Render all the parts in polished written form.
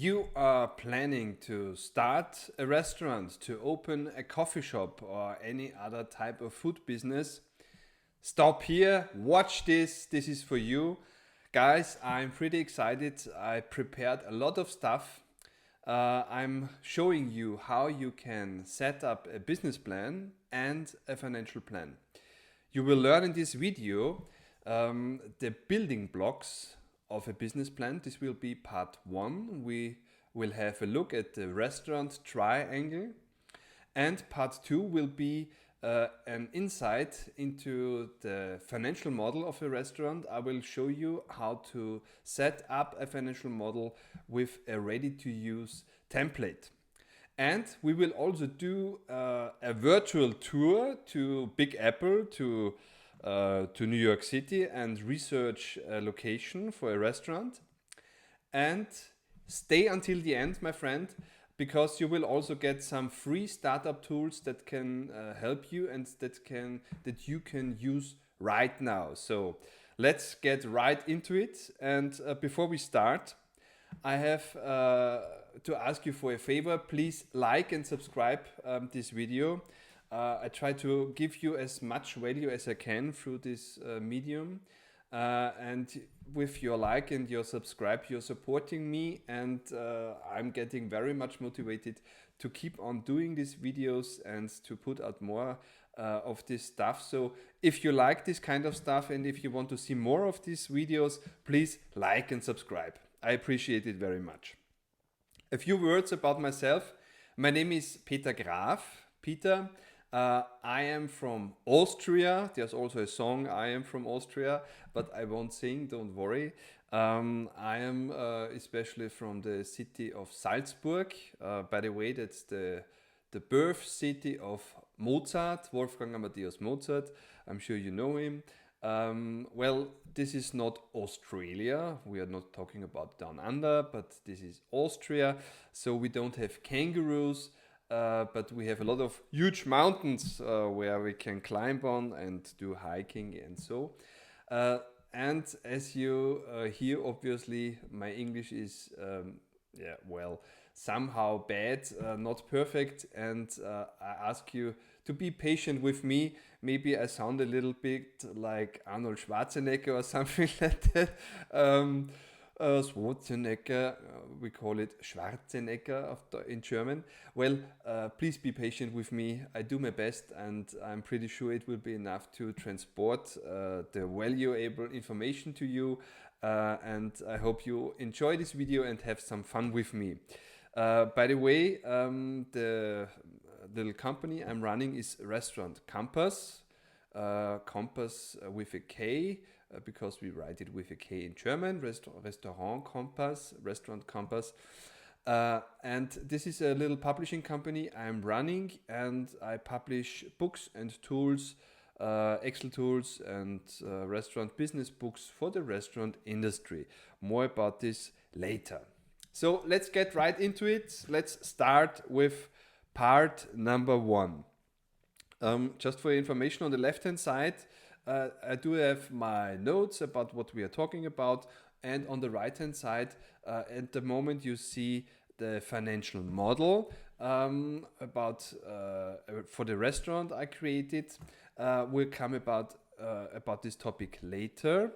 You are planning to start a restaurant, to open a coffee shop, or any other type of food business. Stop here, watch this. This is for you. Guys, I'm pretty excited. I prepared a lot of stuff. I'm showing you how you can set up a business plan and a financial plan. You will learn in this video the building blocks of a business plan. This will be part one. We will have a look at the restaurant triangle, and part two will be an insight into the financial model of a restaurant. I will show you how to set up a financial model with a ready to use template. And we will also do a virtual tour to Big Apple, to New York City, and research a location for a restaurant. And stay until the end, my friend, because you will also get some free startup tools that can help you and that you can use right now. So let's get right into it. And before we start, I have to ask you for a favor. Please like and subscribe this video. I try to give you as much value as I can through this medium. And with your like and your subscribe, you're supporting me, and I'm getting very much motivated to keep on doing these videos and to put out more of this stuff. So if you like this kind of stuff and if you want to see more of these videos, please like and subscribe. I appreciate it very much. A few words about myself. My name is Peter Graf. Peter. I am from Austria. There's also a song, I am from Austria, but I won't sing, don't worry. I am especially from the city of Salzburg. By the way, that's the birth city of Mozart, Wolfgang Amadeus Mozart. I'm sure you know him. Well, this is not Australia. We are not talking about down under, but this is Austria. So we don't have kangaroos, but we have a lot of huge mountains where we can climb on and do hiking and so. And as you hear, obviously, my English is, somehow bad, not perfect. And I ask you to be patient with me. Maybe I sound a little bit like Arnold Schwarzenegger or something like that. Schwarzenegger, we call it Schwarzenegger in German. Well, please be patient with me. I do my best, and I'm pretty sure it will be enough to transport the valuable information to you. And I hope you enjoy this video and have some fun with me. By the way, the little company I'm running is Restaurant Compass. Compass with a K, because we write it with a K in German. Restaurant Compass, Restaurant Compass. And this is a little publishing company I'm running, and I publish books and tools, Excel tools and restaurant business books for the restaurant industry. More about this later. So let's get right into it. Let's start with part number one. Just for your information, on the left-hand side, I do have my notes about what we are talking about. And on the right-hand side, at the moment, you see the financial model about for the restaurant I created. We'll come about this topic later.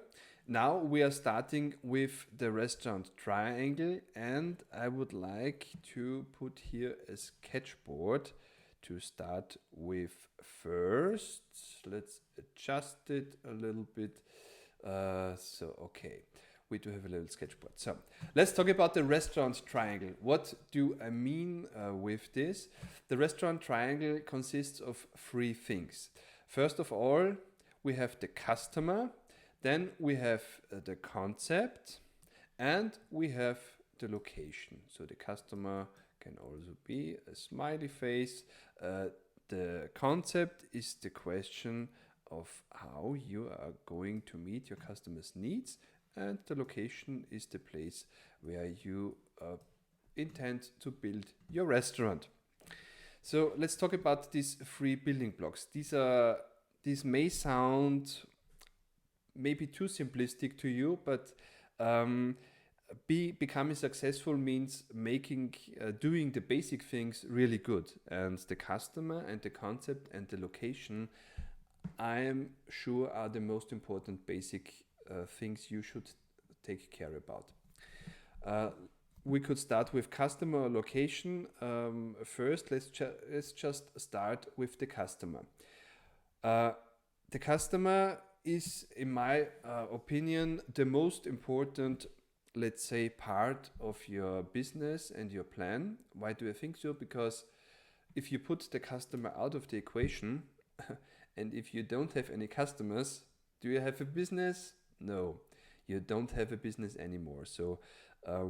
Now we are starting with the restaurant triangle, and I would like to put here a sketchboard to start with first. Let's adjust it a little bit. Okay, we do have a little sketchboard. So let's talk about the restaurant triangle. What do I mean with this? The restaurant triangle consists of three things. First of all, we have the customer, then we have the concept, and we have the location. So the customer can also be a smiley face. The concept is the question of how you are going to meet your customers' needs, and the location is the place where you intend to build your restaurant. So let's talk about these three building blocks. These may sound maybe too simplistic to you, but becoming successful means making doing the basic things really good, and the customer and the concept and the location, I am sure, are the most important basic things you should take care about. Uh, we could start with customer location. First, let's just start with the customer. Uh, the customer is, in my opinion, the most important, let's say, part of your business and your plan. Why do I think so? Because if you put the customer out of the equation, and if you don't have any customers, do you have a business? No, you don't have a business anymore. So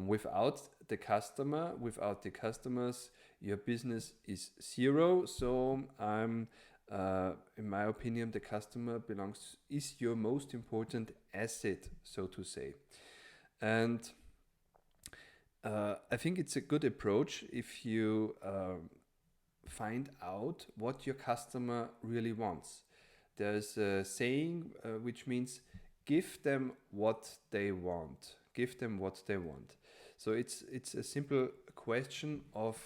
without the customer, without the customers, your business is zero. So in my opinion, the customer is your most important asset, so to say. And I think it's a good approach if you find out what your customer really wants. There's a saying which means give them what they want. Give them what they want. So it's a simple question of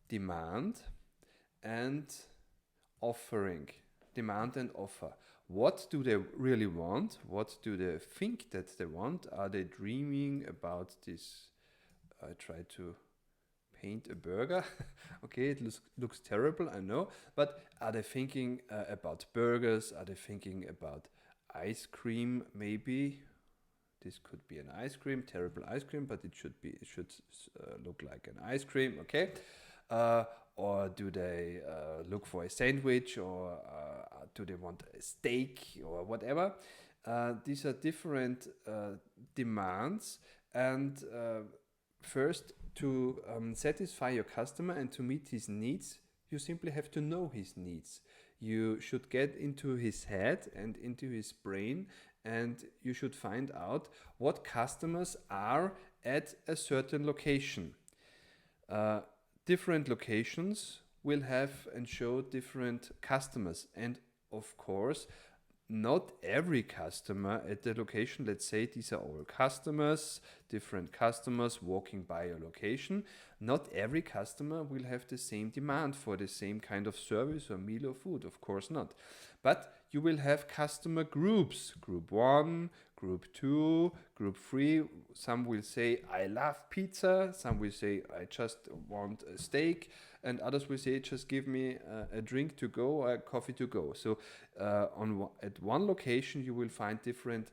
demand and offering. Demand and offer. What do they really want? What do they think that they want? Are they dreaming about this? I try to paint a burger. Okay, it looks terrible, I know. But are they thinking about burgers? Are they thinking about ice cream? Maybe this could be an ice cream, terrible ice cream, but it should look like an ice cream. Okay. Or do they look for a sandwich, or do they want a steak or whatever? These are different demands, and first, to satisfy your customer and to meet his needs, you simply have to know his needs. You should get into his head and into his brain, and you should find out what customers are at a certain location. Different locations will have and show different customers, and of course, not every customer at the location, let's say these are all customers, different customers walking by your location, not every customer will have the same demand for the same kind of service or meal or food, of course not. But you will have customer groups, group 1, group 2, group 3. Some will say, I love pizza. Some will say, I just want a steak. And others will say, just give me a drink to go or a coffee to go. So at one location, you will find different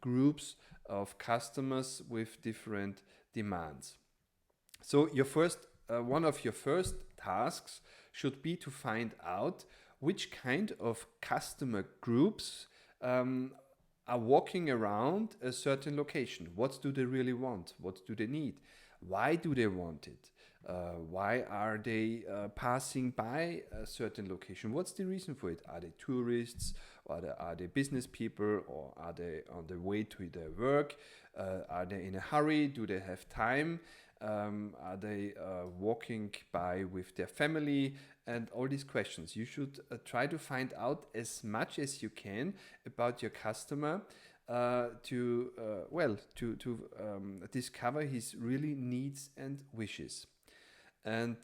groups of customers with different demands. So one of your first tasks should be to find out which kind of customer groups are walking around a certain location. What do they really want? What do they need? Why do they want it? Why are they passing by a certain location? What's the reason for it? Are they tourists? Or are they business people? Or are they on the way to their work? Are they in a hurry? Do they have time? Are they walking by with their family? And all these questions. You should try to find out as much as you can about your customer to discover his really needs and wishes. And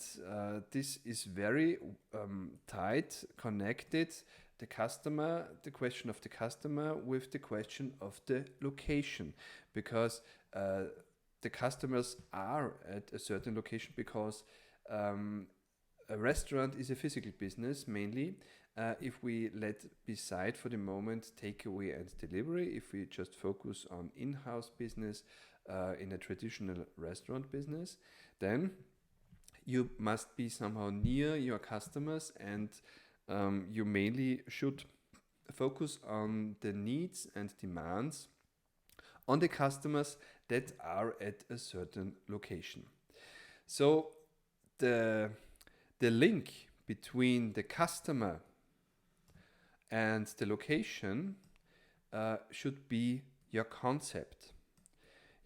this is very tight connected, the question of the customer with the question of the location, because the customers are at a certain location because a restaurant is a physical business mainly. If we let beside for the moment takeaway and delivery, if we just focus on in-house business in a traditional restaurant business, then you must be somehow near your customers, and you mainly should focus on the needs and demands on the customers that are at a certain location. So the link between the customer and the location should be your concept.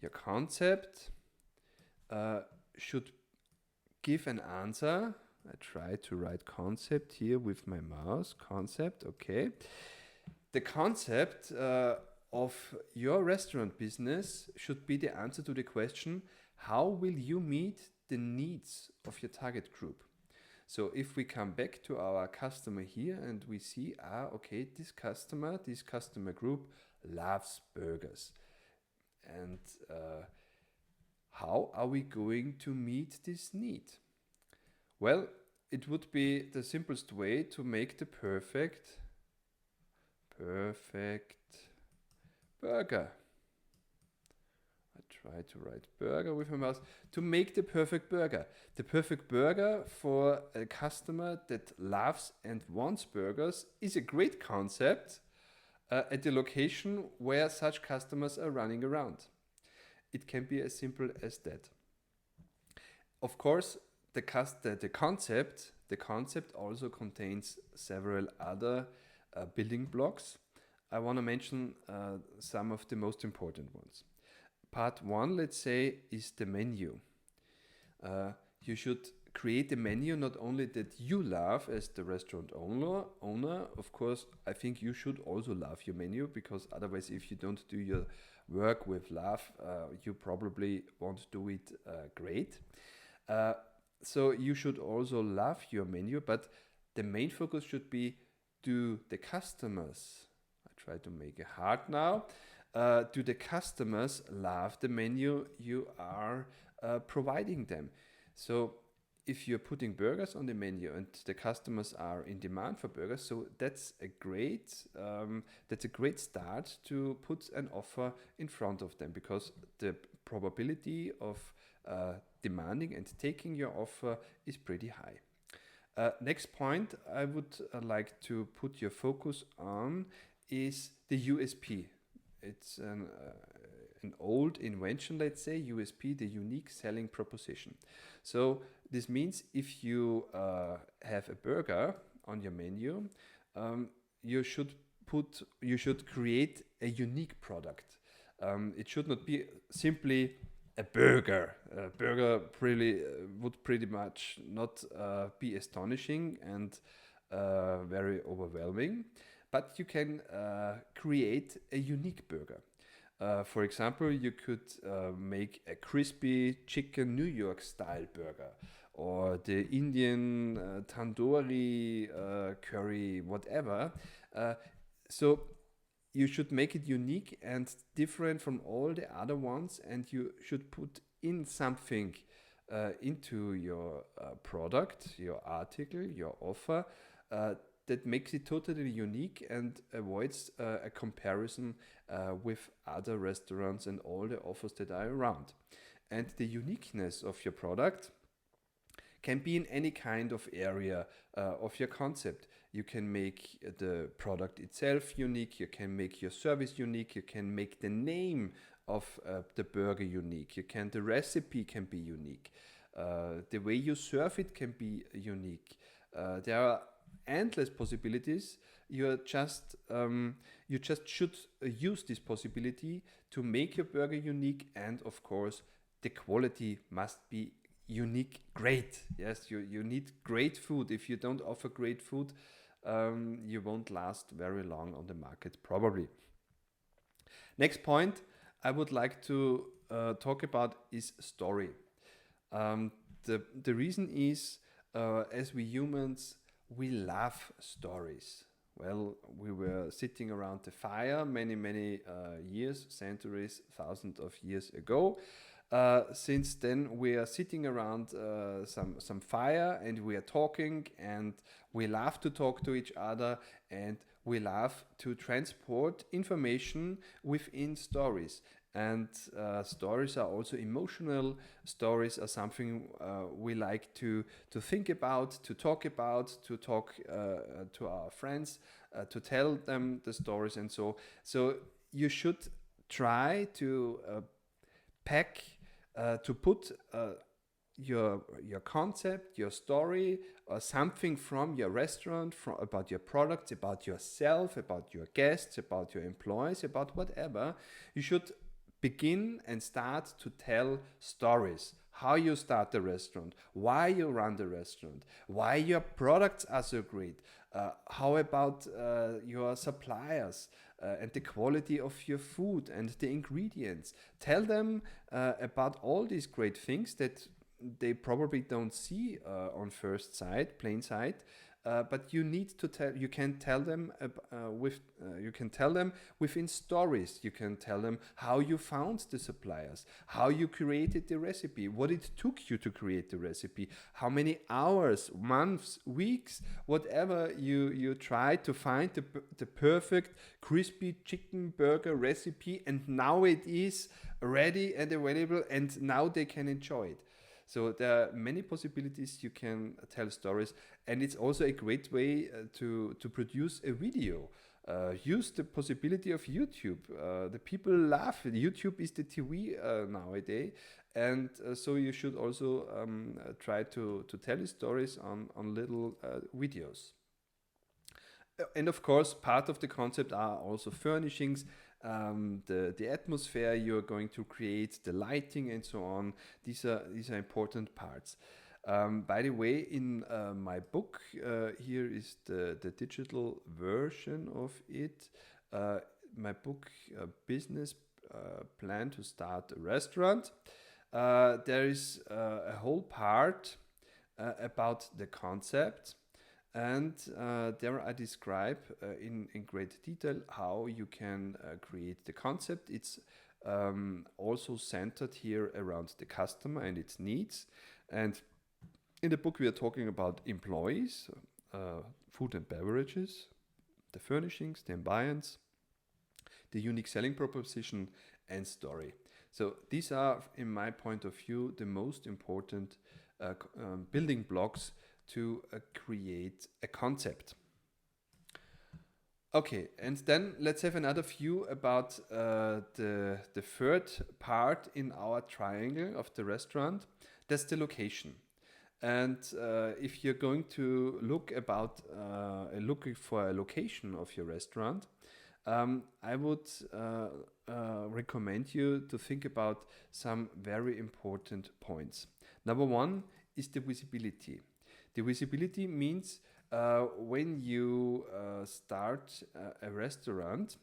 Your concept should give an answer. I try to write concept here with my mouse. Concept, okay. The concept of your restaurant business should be the answer to the question, how will you meet the needs of your target group? So if we come back to our customer here and we see, okay, this customer group loves burgers. And how are we going to meet this need? Well, it would be the simplest way to make the perfect burger. I try to write burger with my mouse. To make the perfect burger. The perfect burger for a customer that loves and wants burgers is a great concept at the location where such customers are running around. It can be as simple as that. Of course, the concept also contains several other building blocks. I want to mention some of the most important ones. Part one, let's say, is the menu. You should create a menu not only that you love as the restaurant owner. Of course, I think you should also love your menu, because otherwise, if you don't do your work with love, you probably won't do it great. So you should also love your menu, but the main focus should be, do the customers, I try to make it hard now, do the customers love the menu you are providing them? So if you're putting burgers on the menu and the customers are in demand for burgers, so that's a great start to put an offer in front of them, because the probability of demanding and taking your offer is pretty high. Next point I would like to put your focus on is the USP. It's an old invention, let's say, USP, the unique selling proposition. So this means if you have a burger on your menu, you should create a unique product. It should not be simply a burger. A burger would pretty much not be astonishing and very overwhelming, but you can create a unique burger. For example, you could make a crispy chicken New York style burger, or the Indian tandoori curry, whatever. So you should make it unique and different from all the other ones, and you should put in something into your product, your article, your offer, that makes it totally unique and avoids a comparison with other restaurants and all the offers that are around. And the uniqueness of your product can be in any kind of area of your concept. You can make the product itself unique, you can make your service unique, you can make the name of the burger unique, the recipe can be unique, the way you serve it can be unique. There are endless possibilities. You just should use this possibility to make your burger unique, and of course the quality must be unique, great. Yes, you need great food. If you don't offer great food, you won't last very long on the market, probably. Next point I would like to talk about is story. The reason is, as we humans, we love stories. Well, we were sitting around the fire many years, centuries, thousands of years ago. Since then, we are sitting around some fire, and we are talking, and we love to talk to each other, and we love to transport information within stories. And stories are also emotional. Stories are something we like to think about, to talk to our friends, to tell them the stories, and so you should try to pack, to put your concept, your story, or something from your restaurant, about your products, about yourself, about your guests, about your employees, about whatever. You should begin and start to tell stories. How you start the restaurant, why you run the restaurant, why your products are so great, how about your suppliers, and the quality of your food and the ingredients. Tell them about all these great things that they probably don't see on first sight, plain sight. But you need to tell. You can tell them You can tell them within stories. You can tell them how you found the suppliers, how you created the recipe, what it took you to create the recipe, how many hours, months, weeks, whatever you tried to find the perfect crispy chicken burger recipe, and now it is ready and available, and now they can enjoy it. So there are many possibilities you can tell stories, and it's also a great way to produce a video. Use the possibility of YouTube. The people love it. YouTube is the TV nowadays, and so you should also try to tell the stories on little videos. And of course, part of the concept are also furnishings, the atmosphere you're going to create, the lighting, and so on. These are important parts. By the way, in my book, here is the digital version of it. My book, Business Plan to Start a Restaurant. There is a whole part about the concept. And there I describe in great detail how you can create the concept. It's also centered here around the customer and its needs. And in the book we are talking about employees, food and beverages, the furnishings, the ambience, the unique selling proposition, and story. So these are, in my point of view, the most important building blocks to create a concept. Okay, and then let's have another view about the third part in our triangle of the restaurant. That's the location. And if you're going to looking for a location of your restaurant, I would recommend you to think about some very important points. Number one is the visibility. The visibility means when you start a restaurant,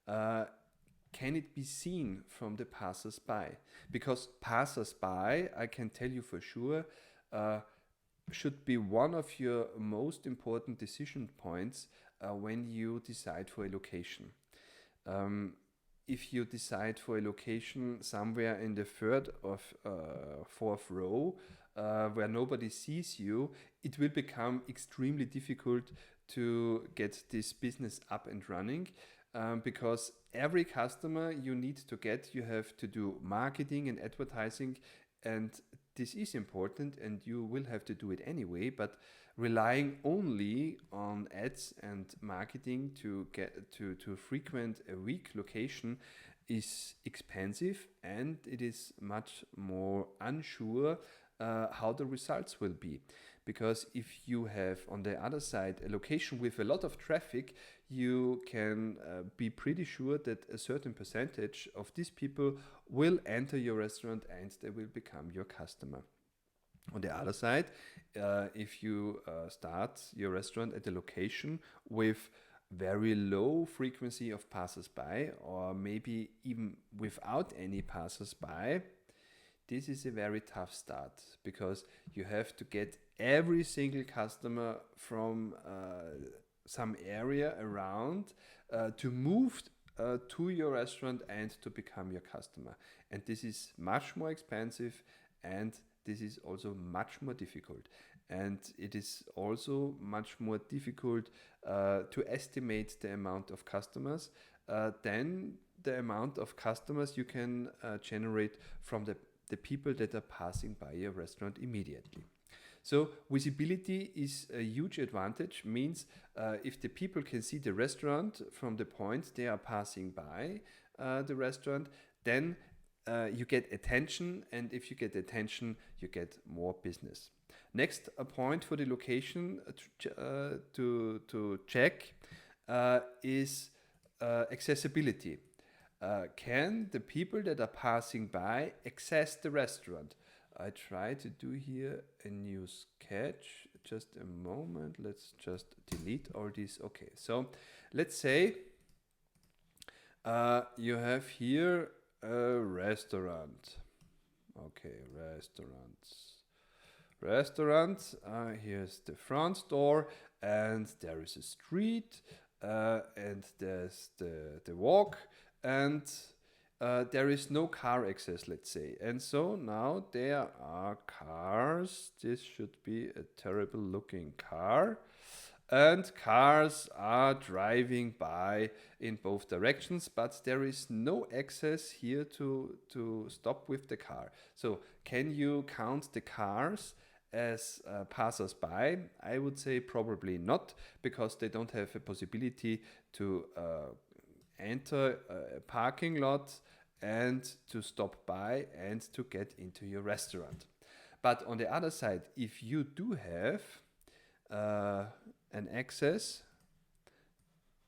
can it be seen from the passersby? Because passersby, I can tell you for sure, should be one of your most important decision points when you decide for a location. If you decide for a location somewhere in the third or fourth row, where nobody sees you, it will become extremely difficult to get this business up and running, because every customer you need to get, you have to do marketing and advertising, and this is important and you will have to do it anyway, but relying only on ads and marketing to get to frequent a weak location is expensive, and it is much more unsure how the results will be. Because if you have on the other side a location with a lot of traffic, you can be pretty sure that a certain percentage of these people will enter your restaurant and they will become your customer. On the other side, if you start your restaurant at a location with very low frequency of passers-by, or maybe even without any passers-by, this is a very tough start, because you have to get every single customer from some area around to move to your restaurant and to become your customer. And this is much more expensive, and this is also much more difficult. And it is also much more difficult to estimate the amount of customers than the amount of customers you can generate from the people that are passing by your restaurant immediately. So visibility is a huge advantage, means if the people can see the restaurant from the point they are passing by the restaurant, then you get attention, and if you get attention, you get more business. Next, a point for the location to check is accessibility. Can the people that are passing by access the restaurant? I try to do here a new sketch. Just a moment. Let's just delete all these. Okay, so let's say You have here a restaurant. Okay, restaurants. Restaurant. Here's the front door, and there is a street, and there's the walk, and there is no car access, let's say. And so now there are cars. This should be a terrible looking car. And cars are driving by in both directions, but there is no access here to stop with the car. So, can you count the cars as passers-by? I would say probably not, because they don't have a possibility to enter a parking lot and to stop by and to get into your restaurant. But on the other side, if you do have an access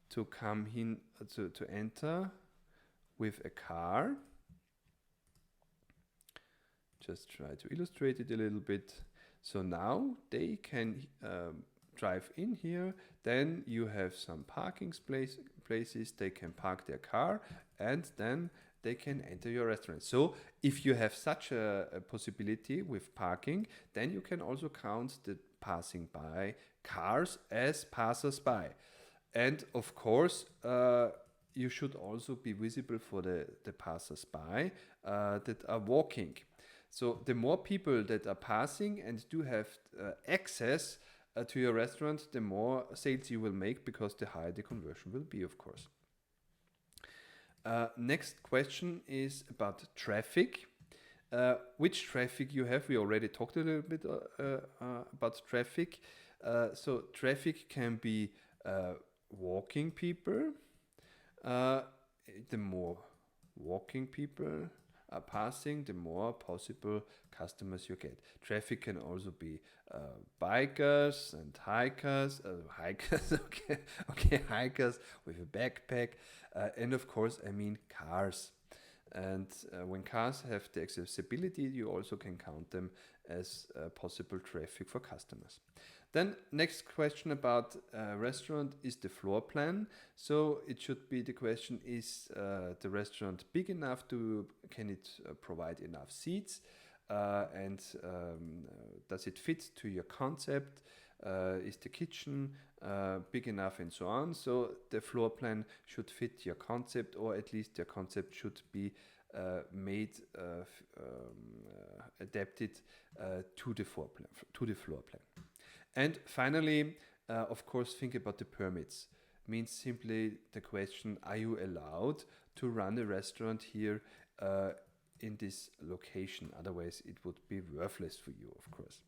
to come in to enter with a car, just try to illustrate it a little bit. So now they can drive in here, then you have some parking places, they can park their car, and then they can enter your restaurant. So if you have such a possibility with parking, then you can also count the passing by cars as passers-by. And of course, you should also be visible for the passers-by that are walking. So the more people that are passing and do have access to your restaurant, the more sales you will make, because the higher the conversion will be, of course. Next question is about traffic. Which traffic you have? We already talked a little bit about traffic. So traffic can be walking people. The more walking people are passing, the more possible customers you get. Traffic can also be bikers and hikers, hikers with a backpack, and of course, I mean cars. And when cars have the accessibility, you also can count them as possible traffic for customers. Then next question about restaurant is the floor plan. So it should be the question, is the restaurant big enough can it provide enough seats? And does it fit to your concept? Is the kitchen big enough, and so on? So the floor plan should fit your concept, or at least your concept should be adapted to the floor plan. And finally, of course, think about the permits. Means simply the question, are you allowed to run a restaurant here in this location? Otherwise, it would be worthless for you, of course.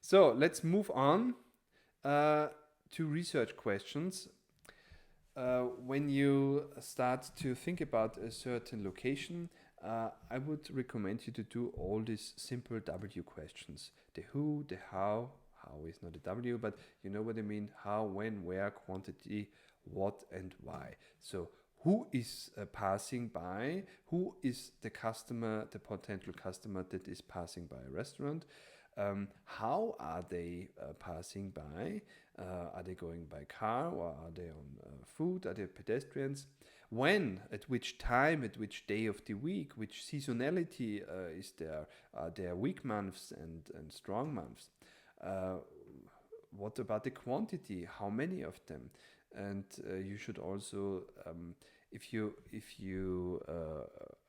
So let's move on to research questions. When you start to think about a certain location, I would recommend you to do all these simple W questions. The who, the how is not a W, but you know what I mean. How, when, where, quantity, what, and why. So who is passing by? Who is the customer, the potential customer that is passing by a restaurant? How are they passing by? Are they going by car, or are they on foot? Are they pedestrians? When, at which time, at which day of the week, which seasonality is there? Are there weak months and strong months? What about the quantity? How many of them? And you should also, if you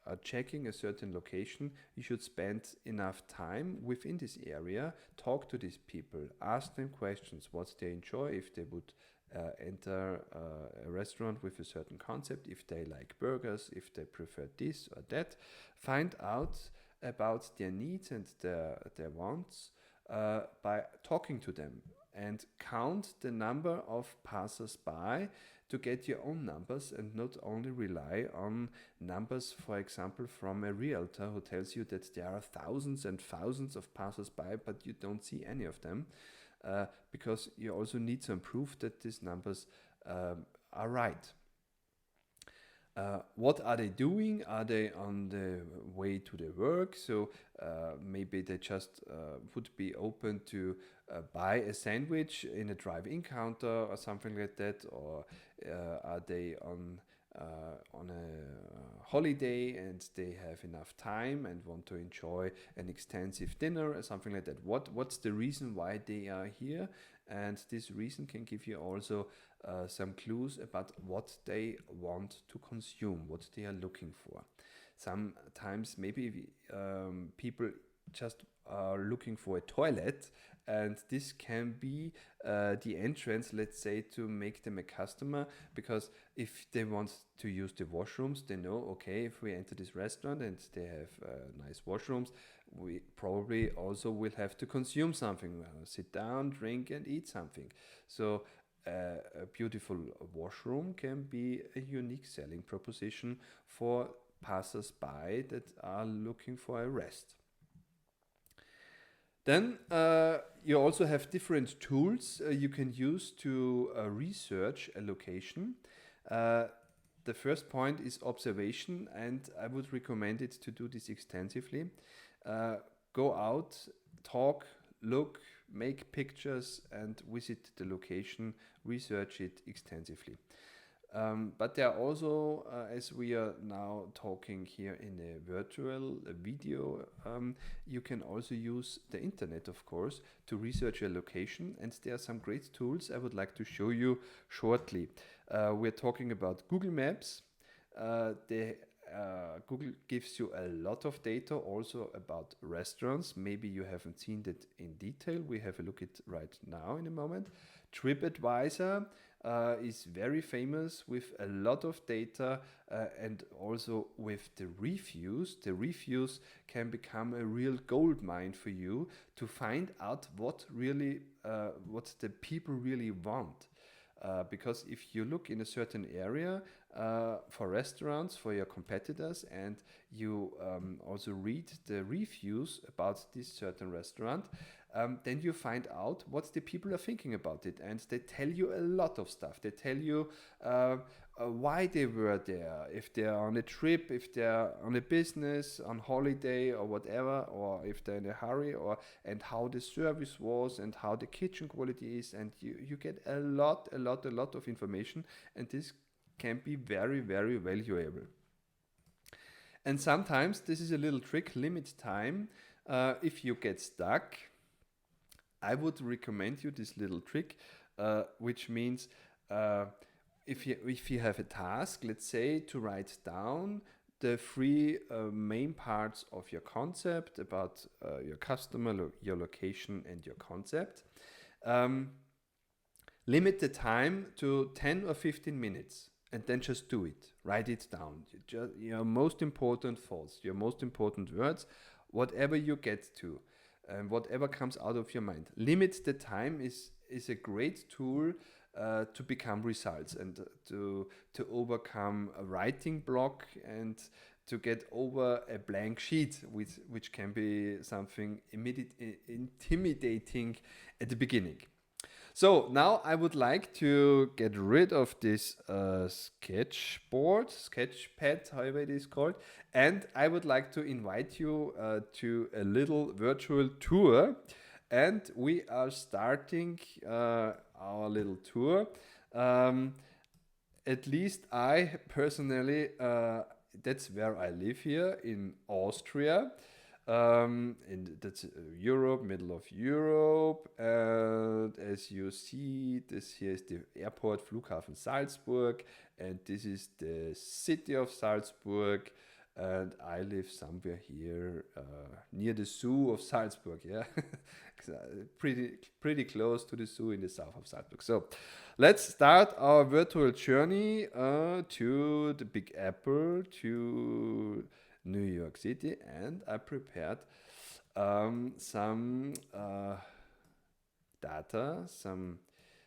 are checking a certain location, you should spend enough time within this area, talk to these people, ask them questions, what they enjoy, if they would enter a restaurant with a certain concept, if they like burgers, if they prefer this or that. Find out about their needs and their wants by talking to them, and count the number of passers-by to get your own numbers, and not only rely on numbers, for example, from a realtor who tells you that there are thousands and thousands of passers-by, but you don't see any of them, because you also need some proof that these numbers are right. What are they doing? Are they on the way to their work? So maybe they just would be open to buy a sandwich in a drive-in counter or something like that, or are they on on a holiday and they have enough time and want to enjoy an extensive dinner or something like that. What's the reason why they are here? And this reason can give you also some clues about what they want to consume, what they are looking for. Sometimes maybe people just are looking for a toilet, and this can be the entrance, let's say, to make them a customer, because if they want to use the washrooms, they know, okay, if we enter this restaurant and they have nice washrooms, we probably also will have to consume something, sit down, drink and eat something. So a beautiful washroom can be a unique selling proposition for passersby that are looking for a rest. Then you also have different tools you can use to research a location. The first point is observation, and I would recommend it to do this extensively. Go out, talk, look, make pictures, and visit the location, research it extensively. But there are also, as we are now talking here in a virtual video, you can also use the internet, of course, to research a location. And there are some great tools I would like to show you shortly. We're talking about Google Maps. Google gives you a lot of data also about restaurants. Maybe you haven't seen that in detail. We have a look at right now in a moment. TripAdvisor is very famous with a lot of data and also with the reviews. The reviews can become a real gold mine for you to find out what the people really want. Because if you look in a certain area for restaurants, for your competitors, and you also read the reviews about this certain restaurant, then you find out what the people are thinking about it, and they tell you a lot of stuff. They tell you why they were there, if they're on a trip, if they're on a business, on holiday or whatever, or if they're in a hurry, and how the service was and how the kitchen quality is, and you get a lot of information, and this can be very, very valuable. And sometimes this is a little trick, limit time. If you get stuck, I would recommend you this little trick, which means if you have a task, let's say, to write down the three main parts of your concept about your customer, your location, and your concept. Limit the time to 10 or 15 minutes, and then just do it. Write it down. Your most important thoughts, your most important words, whatever you get to, and whatever comes out of your mind. Limit the time is a great tool to become results and to overcome a writing block and to get over a blank sheet, which can be something intimidating at the beginning. So now I would like to get rid of this sketchpad, however it is called, and I would like to invite you to a little virtual tour. And we are starting our little tour. At least I personally, that's where I live here in Austria. And that's Europe, middle of Europe, and as you see, this here is the airport, Flughafen Salzburg, and this is the city of Salzburg, and I live somewhere here near the zoo of Salzburg, yeah, pretty close to the zoo in the south of Salzburg. So let's start our virtual journey to the Big Apple, to New York City, and I prepared some data,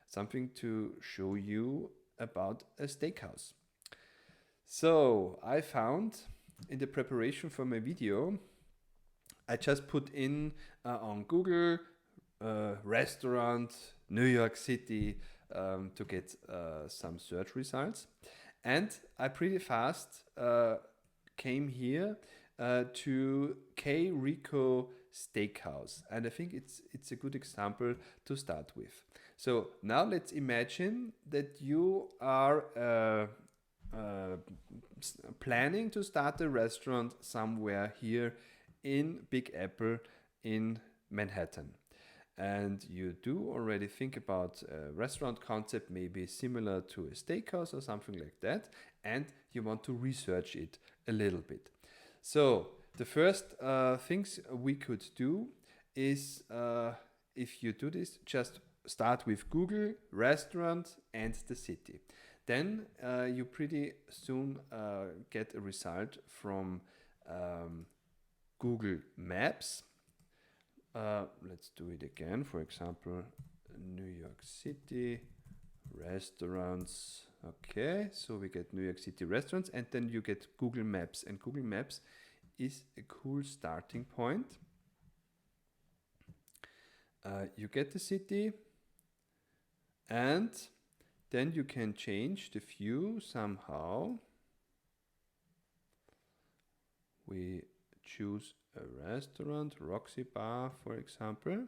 something to show you about a steakhouse. So I found in the preparation for my video, I just put in on Google restaurant New York City to get some search results, and I pretty fast came here to K Rico Steakhouse, and I think it's a good example to start with. So now let's imagine that you are planning to start a restaurant somewhere here in Big Apple in Manhattan, and you do already think about a restaurant concept, maybe similar to a steakhouse or something like that, and you want to research it a little bit. So the first things we could do is, if you do this, just start with Google restaurant and the city. Then you pretty soon get a result from Google Maps. Let's do it again. For example, New York City restaurants. Okay, so we get New York City restaurants, and then you get Google Maps. And Google Maps is a cool starting point. You get the city, and then you can change the view somehow. We choose a restaurant, Roxy Bar, for example,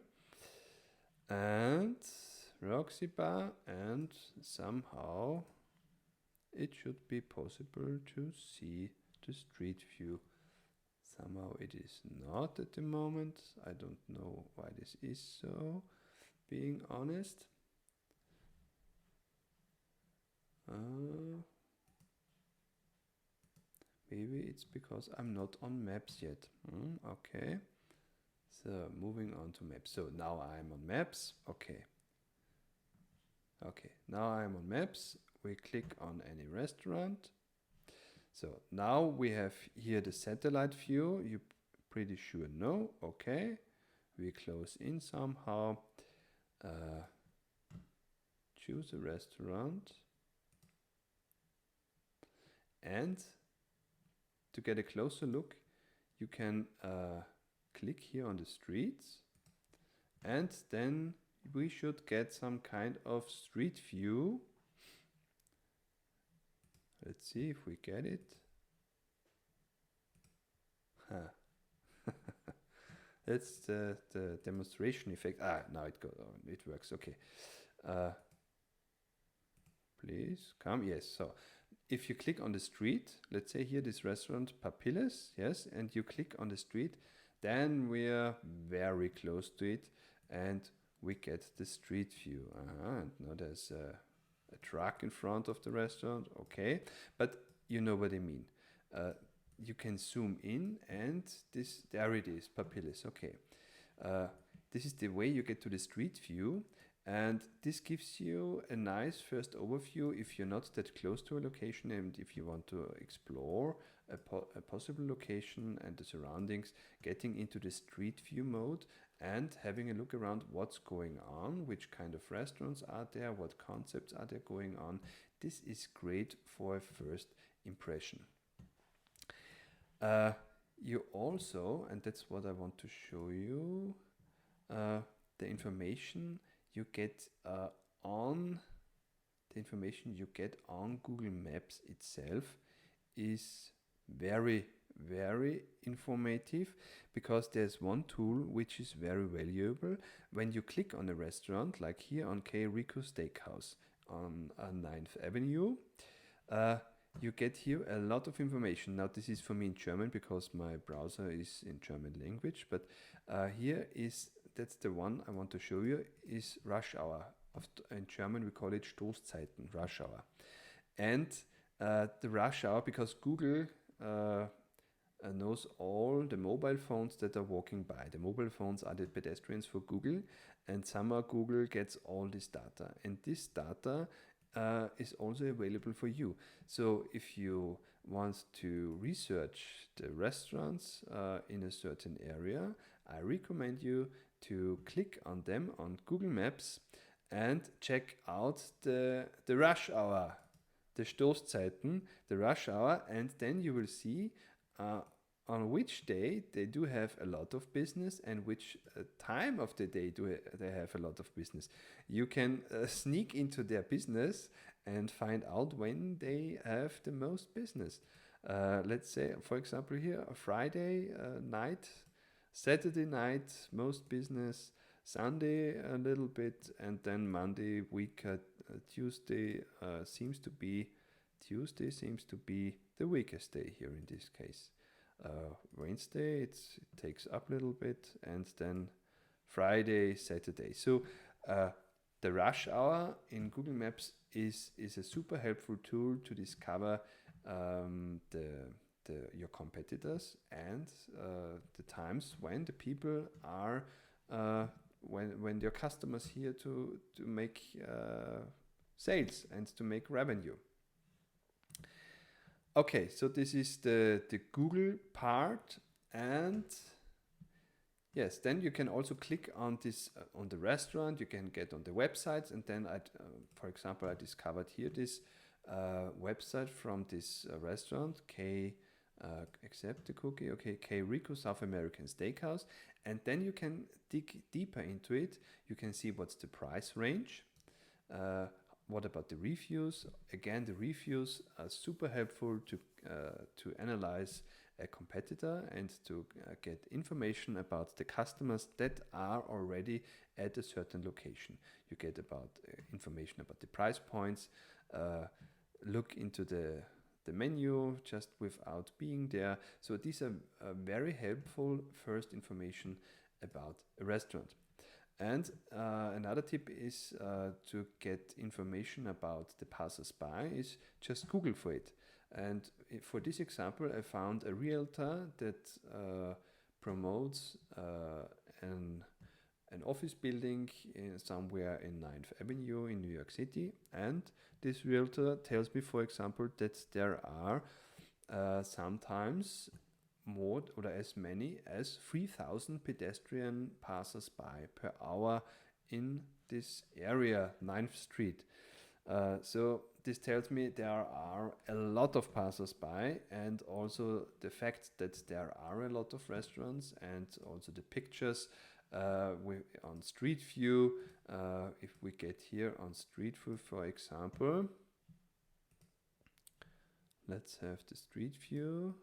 and Roxy Bar, and somehow it should be possible to see the street view. Somehow it is not at the moment. I don't know why this is so, being honest. Maybe it's because I'm not on maps yet. Okay. So moving on to maps. So now I'm on maps. Okay. Okay, now I'm on maps. We click on any restaurant. So now we have here the satellite view. You pretty sure know. Okay. We close in somehow. Choose a restaurant. And to get a closer look, you can click here on the streets, and then we should get some kind of street view. Let's see if we get it. That's the demonstration effect. Now it works. Okay. Please come. Yes. So if you click on the street, let's say here this restaurant Papilles, yes, and you click on the street, then we are very close to it, and we get the street view. And now there's a truck in front of the restaurant. Okay, but you know what I mean. You can zoom in, and there it is, Papilles. Okay, this is the way you get to the street view. And this gives you a nice first overview if you're not that close to a location, and if you want to explore a possible location and the surroundings, getting into the street view mode and having a look around what's going on, which kind of restaurants are there, what concepts are there going on. This is great for a first impression. You also, and that's what I want to show you, the information you get on Google Maps itself is very, very informative, because there's one tool which is very valuable. When you click on a restaurant, like here on K. Rico Steakhouse on 9th Avenue, you get here a lot of information. Now this is for me in German because my browser is in German language, but that's the one I want to show you, is rush hour. In German we call it Stoßzeiten, rush hour. And the rush hour, because Google knows all the mobile phones that are walking by. The mobile phones are the pedestrians for Google, and somehow Google gets all this data. And this data is also available for you. So if you want to research the restaurants in a certain area, I recommend you to click on them on Google Maps and check out the rush hour, the Stoßzeiten, the rush hour, and then you will see on which day they do have a lot of business and which time of the day they have a lot of business. You can sneak into their business and find out when they have the most business. Let's say, for example, here, a Friday night, Saturday night, most business, Sunday a little bit, and then Monday, Tuesday seems to be Tuesday seems to be the weakest day here in this case. Wednesday it takes up a little bit, and then Friday, Saturday. So the rush hour in Google Maps is a super helpful tool to discover your competitors and the times when the people are when your customers here to make sales and to make revenue. Okay, so this is the Google part, and yes, then you can also click on this on the restaurant. You can get on the websites, and then for example, I discovered here this website from this restaurant, accept the cookie, okay, K Rico South American Steakhouse, and then you can dig deeper into it. You can see what's the price range. What about the reviews? Again, the reviews are super helpful to analyze a competitor and to get information about the customers that are already at a certain location. You get about information about the price points. Look into the menu just without being there. So these are very helpful first information about a restaurant. And another tip is to get information about the passersby is just Google for it. And for this example, I found a realtor that promotes an office building somewhere in 9th Avenue in New York City. And this realtor tells me, for example, that there are sometimes more or as many as 3,000 pedestrian passers-by per hour in this area, 9th Street. So this tells me there are a lot of passers-by, and also the fact that there are a lot of restaurants, and also the pictures on Street View. If we get here on Street View, for example, let's have the Street View.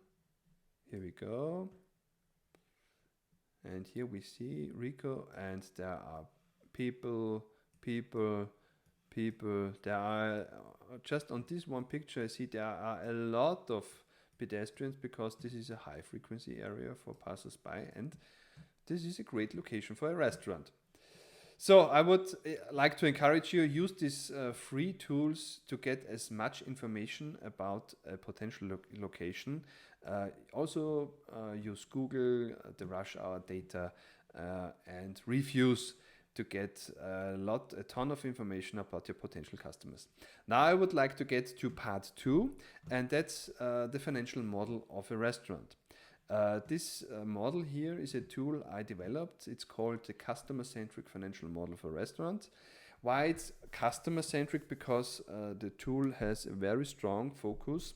Here we go. And here we see Rico, and there are people. There are, just on this one picture, I see there are a lot of pedestrians because this is a high frequency area for passers-by, and this is a great location for a restaurant. So I would like to encourage you, use these free tools to get as much information about a potential location. Also use Google, the rush hour data, and reviews to get a ton of information about your potential customers. Now I would like to get to part 2, and that's the financial model of a restaurant. This model here is a tool I developed. It's called the customer-centric financial model for restaurants. Why it's customer-centric? Because the tool has a very strong focus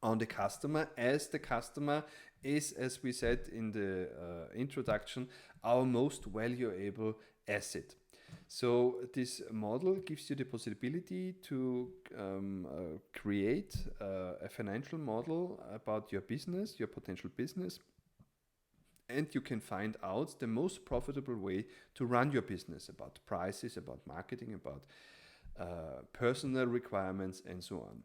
on the customer, as the customer is, as we said in the introduction, our most valuable asset. So this model gives you the possibility to create a financial model about your business, your potential business, and you can find out the most profitable way to run your business, about prices, about marketing, about personal requirements, and so on.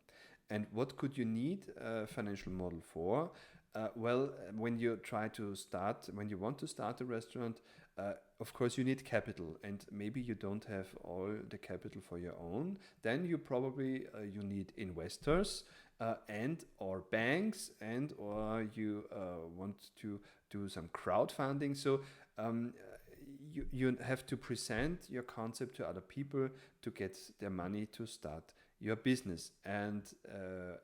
And what could you need a financial model for? Well, when you want to start a restaurant, of course you need capital, and maybe you don't have all the capital for your own. Then you probably you need investors and or banks, and or you want to do some crowdfunding. So you have to present your concept to other people to get their money to start your business. And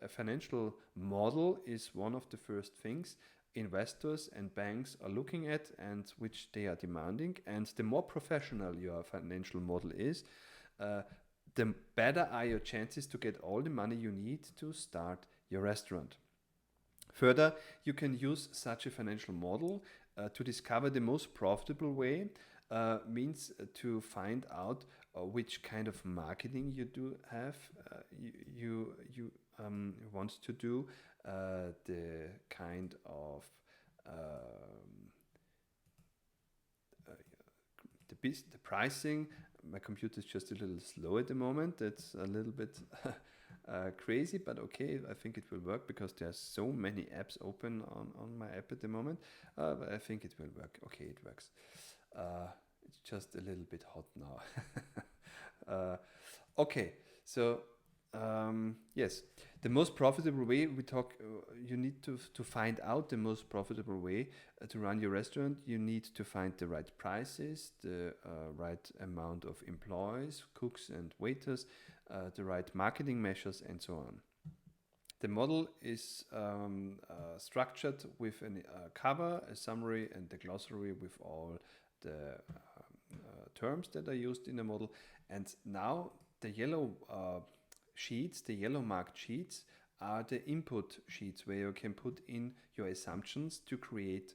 a financial model is one of the first things investors and banks are looking at, and which they are demanding. And the more professional your financial model is, the better are your chances to get all the money you need to start your restaurant. Further, you can use such a financial model to discover the most profitable way. Means to find out which kind of marketing you do have, you want to do, the kind of the pricing. My computer is just a little slow at the moment. That's a little bit crazy, but okay, I think it will work because there's so many apps open on my app at the moment. But I think it will work. Okay, it works. It's just a little bit hot now. Okay, so yes, the most profitable way we talk. You need to find out the most profitable way to run your restaurant. You need to find the right prices, the right amount of employees, cooks and waiters, the right marketing measures, and so on. The model is structured with a cover, a summary, and the glossary with all the terms that are used in the model. And now the yellow sheets, the yellow marked sheets, are the input sheets where you can put in your assumptions to create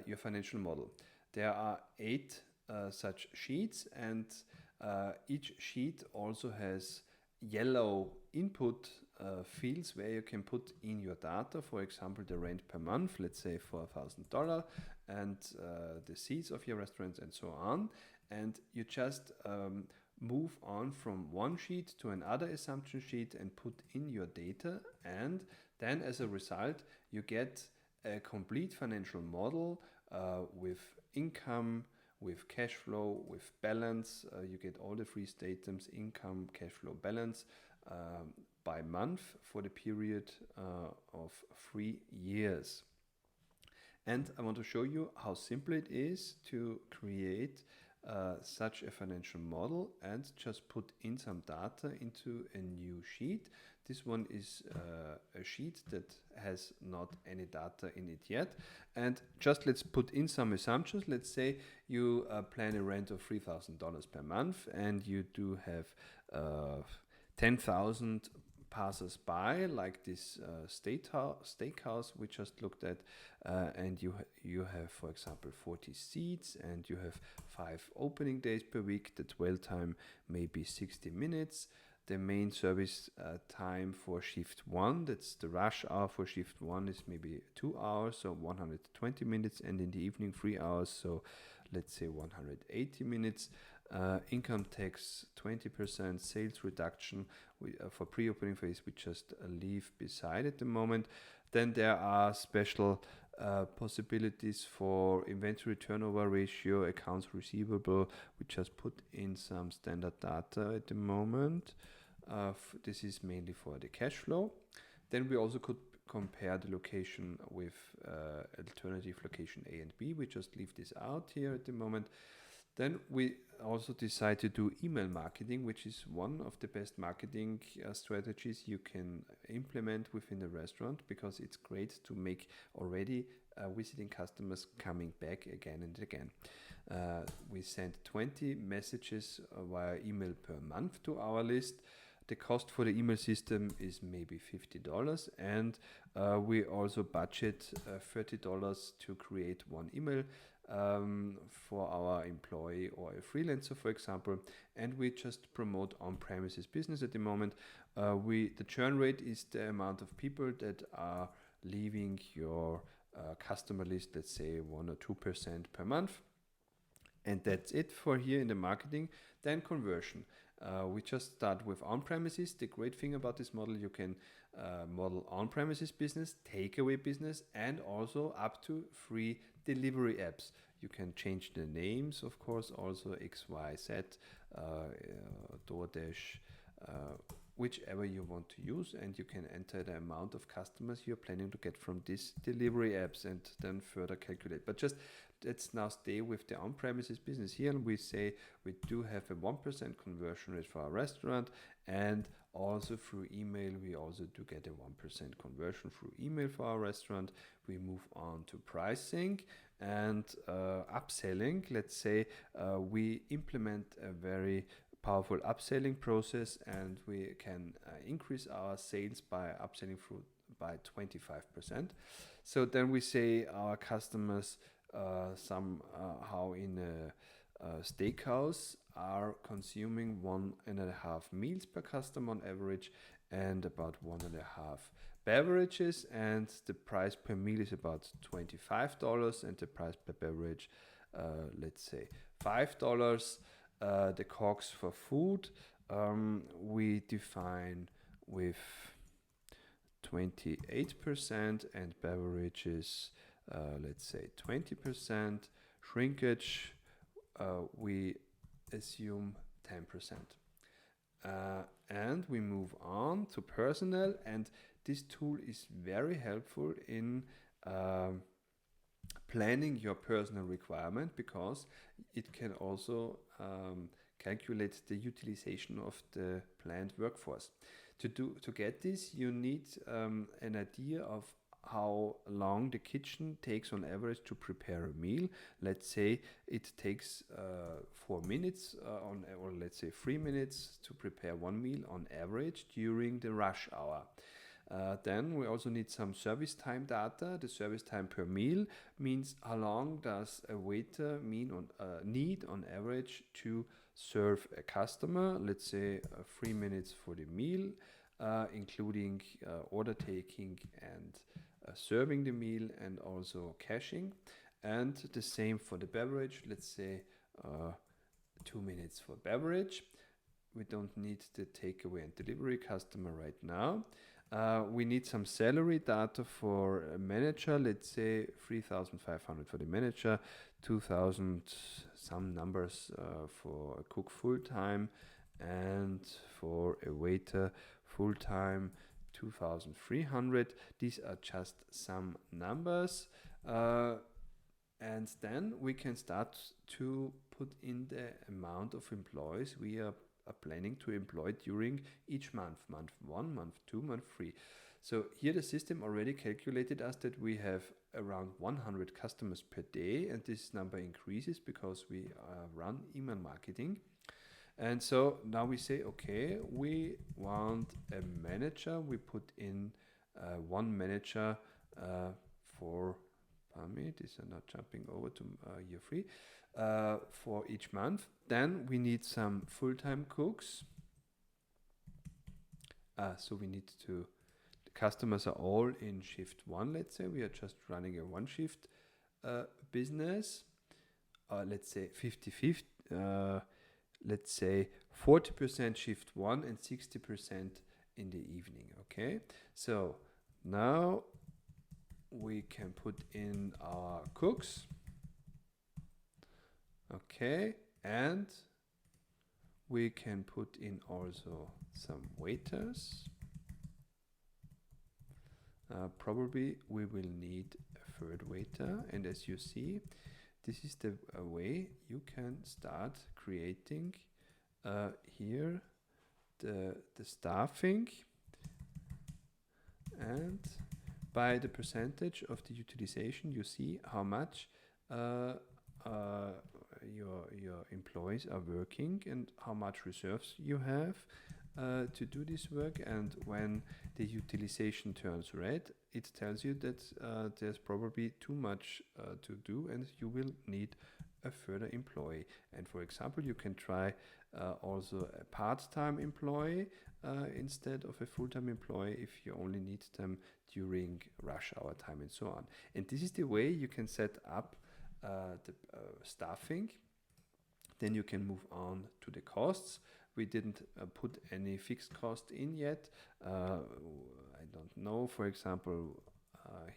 your financial model. There are 8 such sheets, and each sheet also has yellow input fields where you can put in your data. For example, the rent per month, let's say $4,000, and the seats of your restaurants, and so on. And you just move on from one sheet to another assumption sheet and put in your data, and then as a result you get a complete financial model with income, with cash flow, with balance. You get all the three statements: income, cash flow, balance, by month for the period of 3 years. And I want to show you how simple it is to create such a financial model and just put in some data into a new sheet. This one is a sheet that has not any data in it yet. And just let's put in some assumptions. Let's say you plan a rent of $3,000 per month, and you do have 10,000 passersby, like this steakhouse we just looked at, and you have, for example, 40 seats, and you have 5 opening days per week. The dwell time may be 60 minutes. The main service time for shift 1, that's the rush hour for shift 1, is maybe 2 hours, so 120 minutes, and in the evening 3 hours, so let's say 180 minutes. Income tax 20%, sales reduction for pre-opening phase we just leave beside at the moment. Then there are special possibilities for inventory turnover ratio, accounts receivable. We just put in some standard data at the moment. This is mainly for the cash flow. Then we also could compare the location with alternative location A and B. We just leave this out here at the moment. Then we also decide to do email marketing, which is one of the best marketing strategies you can implement within a restaurant, because it's great to make already visiting customers coming back again and again. We send 20 messages via email per month to our list. The cost for the email system is maybe $50, and we also budget $30 to create one email for our employee or a freelancer, for example, and we just promote on-premises business at the moment. The churn rate is the amount of people that are leaving your customer list, let's say 1 or 2% per month. And that's it for here in the marketing. Then conversion. We just start with on-premises. The great thing about this model, you can model on-premises business, takeaway business, and also up to 3 delivery apps. You can change the names, of course, also X, Y, Z, DoorDash, whichever you want to use, and you can enter the amount of customers you're planning to get from these delivery apps and then further calculate. But just let's now stay with the on-premises business here, and we say we do have a 1% conversion rate for our restaurant, and also through email we also do get a 1% conversion through email for our restaurant. We move on to pricing and upselling. Let's say we implement a very powerful upselling process, and we can increase our sales by upselling through by 25%. So then we say our customers somehow in a steakhouse are consuming 1.5 meals per customer on average, and about 1.5 beverages, and the price per meal is about $25, and the price per beverage, let's say $5. The COGS for food, we define with 28%, and beverages, let's say 20%. Shrinkage, we assume 10%. And we move on to personnel, and this tool is very helpful in planning your personal requirement, because it can also calculate the utilization of the planned workforce. To get this, you need an idea of how long the kitchen takes on average to prepare a meal. Let's say it takes 4 minutes or let's say 3 minutes to prepare one meal on average during the rush hour. Then we also need some service time data. The service time per meal means how long does a waiter need on average to serve a customer. Let's say 3 minutes for the meal, including order taking and serving the meal, and also cashing. And the same for the beverage. Let's say 2 minutes for beverage. We don't need the takeaway and delivery customer right now. We need some salary data for a manager. Let's say 3,500 for the manager, 2,000 some numbers for a cook full-time, and for a waiter full-time 2,300. These are just some numbers. And then we can start to put in the amount of employees we are planning to employ during each month, month 1, month 2, month 3. So here the system already calculated us that we have around 100 customers per day, and this number increases because we run email marketing. And so now we say, okay, we want a manager. We put in one manager for, pardon me, these are not jumping over to year 3, for each month. Then we need some full-time cooks. So we need to, the customers are all in shift 1, let's say. We are just running a 1-shift business. Let's say 50-50. Let's say 40% shift 1 and 60% in the evening. Okay, so now we can put in our cooks. Okay, and we can put in also some waiters. Probably we will need a third waiter, and as you see, this is the way you can start creating here the staffing, and by the percentage of the utilization you see how much your employees are working and how much reserves you have to do this work. And when the utilization turns red, it tells you that there's probably too much to do and you will need a further employee. And for example, you can try also a part-time employee instead of a full-time employee if you only need them during rush hour time and so on. And this is the way you can set up the staffing. Then you can move on to the costs. We didn't put any fixed cost in yet. I don't know, for example,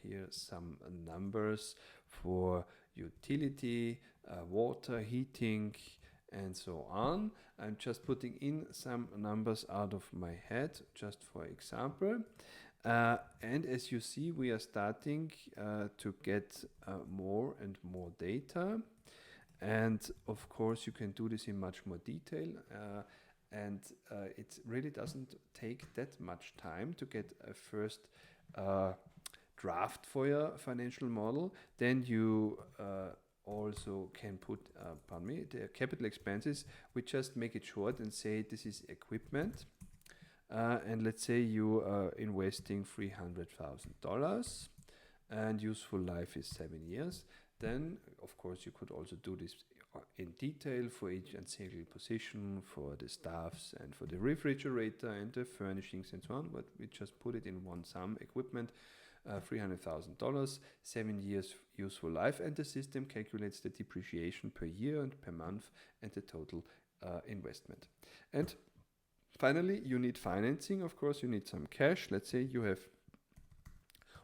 here some numbers for utility, water, heating, and so on. I'm just putting in some numbers out of my head, just for example. And as you see, we are starting to get more and more data. And of course, you can do this in much more detail. And it really doesn't take that much time to get a first draft for your financial model. Then you also can put, the capital expenses. We just make it short and say this is equipment. And let's say you are investing $300,000 and useful life is 7 years. Then, of course, you could also do this in detail for each and single position, for the staffs and for the refrigerator and the furnishings and so on. But we just put it in one sum: equipment, $300,000, 7 years useful life, and the system calculates the depreciation per year and per month and the total investment. And Finally, you need financing. Of course, you need some cash. Let's say you have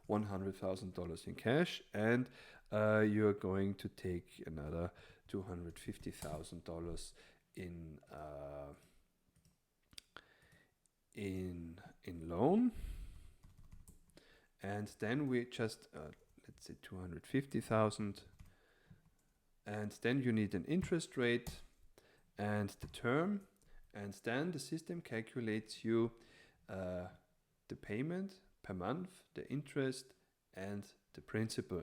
$100,000 in cash, and you're going to take another $250,000 in in loan, and then we just let's say 250,000, and then you need an interest rate and the term, and then the system calculates you the payment per month, the interest, and the principal.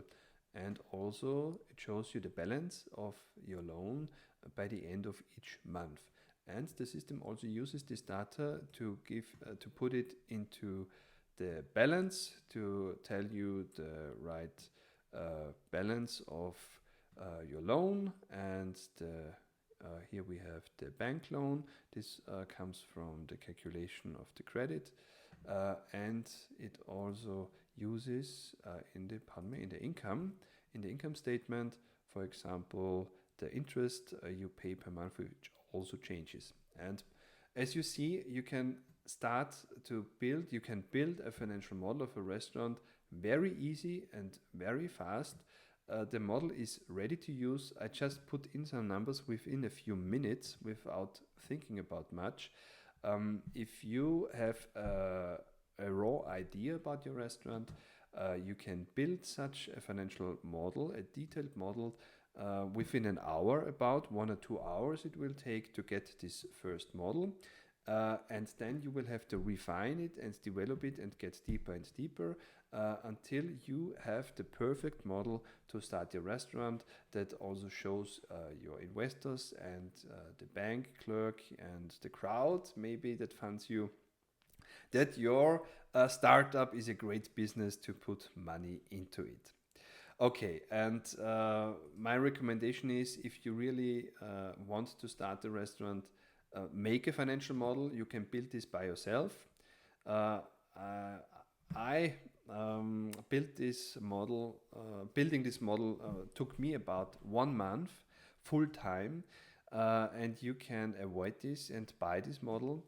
And also it shows you the balance of your loan by the end of each month. And the system also uses this data to to put it into the balance, to tell you the right balance of your loan. And here we have the bank loan. This comes from the calculation of the credit, and it also uses in the income statement, for example, the interest you pay per month, which also changes. And as you see, you can build a financial model of a restaurant very easy and very fast. The model is ready to use. I just put in some numbers within a few minutes without thinking about much. If you have a raw idea about your restaurant, you can build such a financial model, a detailed model, within an hour. About 1 or 2 hours it will take to get this first model. And then you will have to refine it and develop it and get deeper and deeper until you have the perfect model to start your restaurant that also shows your investors and the bank clerk and the crowd maybe that funds you that your startup is a great business to put money into it. Okay, and my recommendation is, if you really want to start a restaurant, make a financial model. You can build this by yourself. I built this model. Building this model took me about 1 month full time, and you can avoid this and buy this model.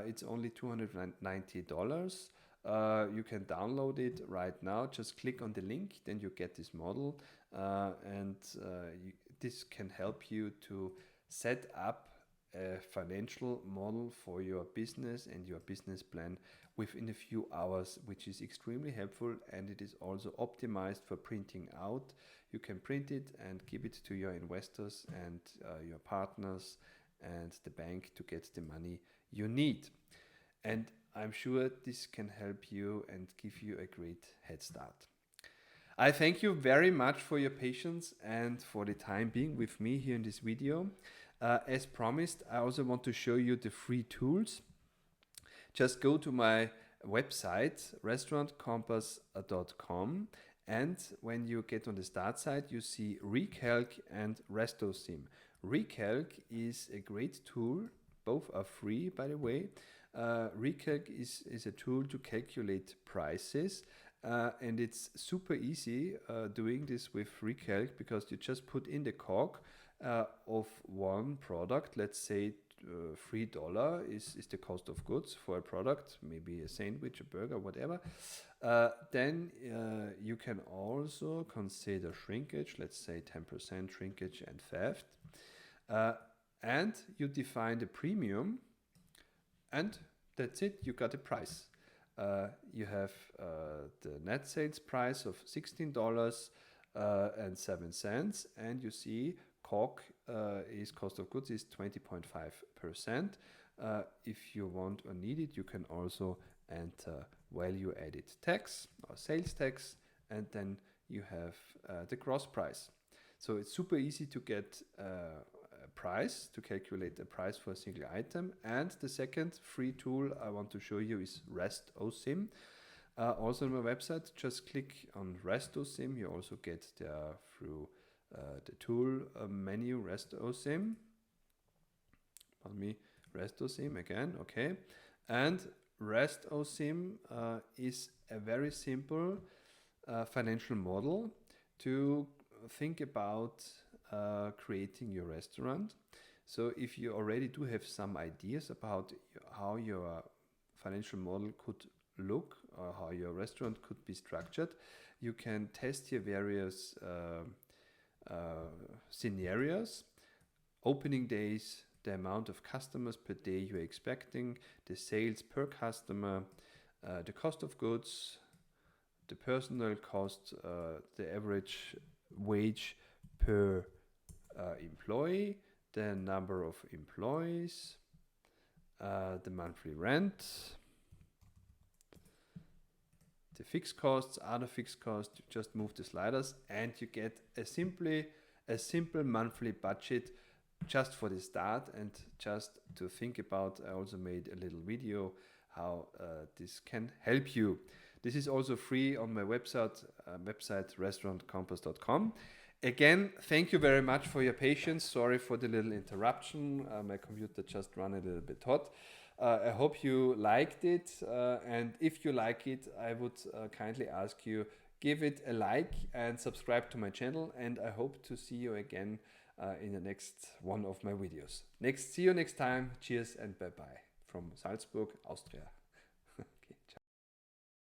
It's only $290. You can download it right now. Just click on the link, then you get this model, and this can help you to set up a financial model for your business and your business plan within a few hours, which is extremely helpful, and it is also optimized for printing out. You can print it and give it to your investors and your partners and the bank to get the money you need. And I'm sure this can help you and give you a great head start. I thank you very much for your patience and for the time being with me here in this video. As promised, I also want to show you the free tools. Just go to my website, restaurantcompass.com, and when you get on the start site, you see Recalc and RestoSim. Recalc is a great tool. Both are free, by the way. Recalc is a tool to calculate prices, and it's super easy doing this with Recalc, because you just put in the COG of one product. Let's say $3 is the cost of goods for a product, maybe a sandwich, a burger, whatever. Then you can also consider shrinkage, let's say 10% shrinkage and theft. And you define the premium, and that's it, you got a price. You have the net sales price of $16.07, and you see COG is cost of goods is 20.5%. If you want or need it, you can also enter value added tax or sales tax, and then you have the gross price. So it's super easy to get a price, to calculate a price for a single item. And the second free tool I want to show you is RestoSim. Also on my website, just click on RestoSim. You also get there through the tool menu, RestoSim. Pardon me, RestoSim again, okay. And RestoSim is a very simple financial model to think about creating your restaurant. So if you already do have some ideas about how your financial model could look or how your restaurant could be structured, you can test your various scenarios, opening days, the amount of customers per day you're expecting, the sales per customer, the cost of goods, the personal cost, the average wage per employee, the number of employees, the monthly rent, the fixed costs, other fixed costs. You just move the sliders and you get a simple monthly budget just for the start. And just to think about, I also made a little video how this can help you. This is also free on my website restaurantcompass.com. Again, thank you very much for your patience. Sorry for the little interruption. My computer just ran a little bit hot. I hope you liked it, and if you like it, I would kindly ask you, give it a like and subscribe to my channel, and I hope to see you again in the next one of my videos. See you next time. Cheers and bye-bye from Salzburg, Austria.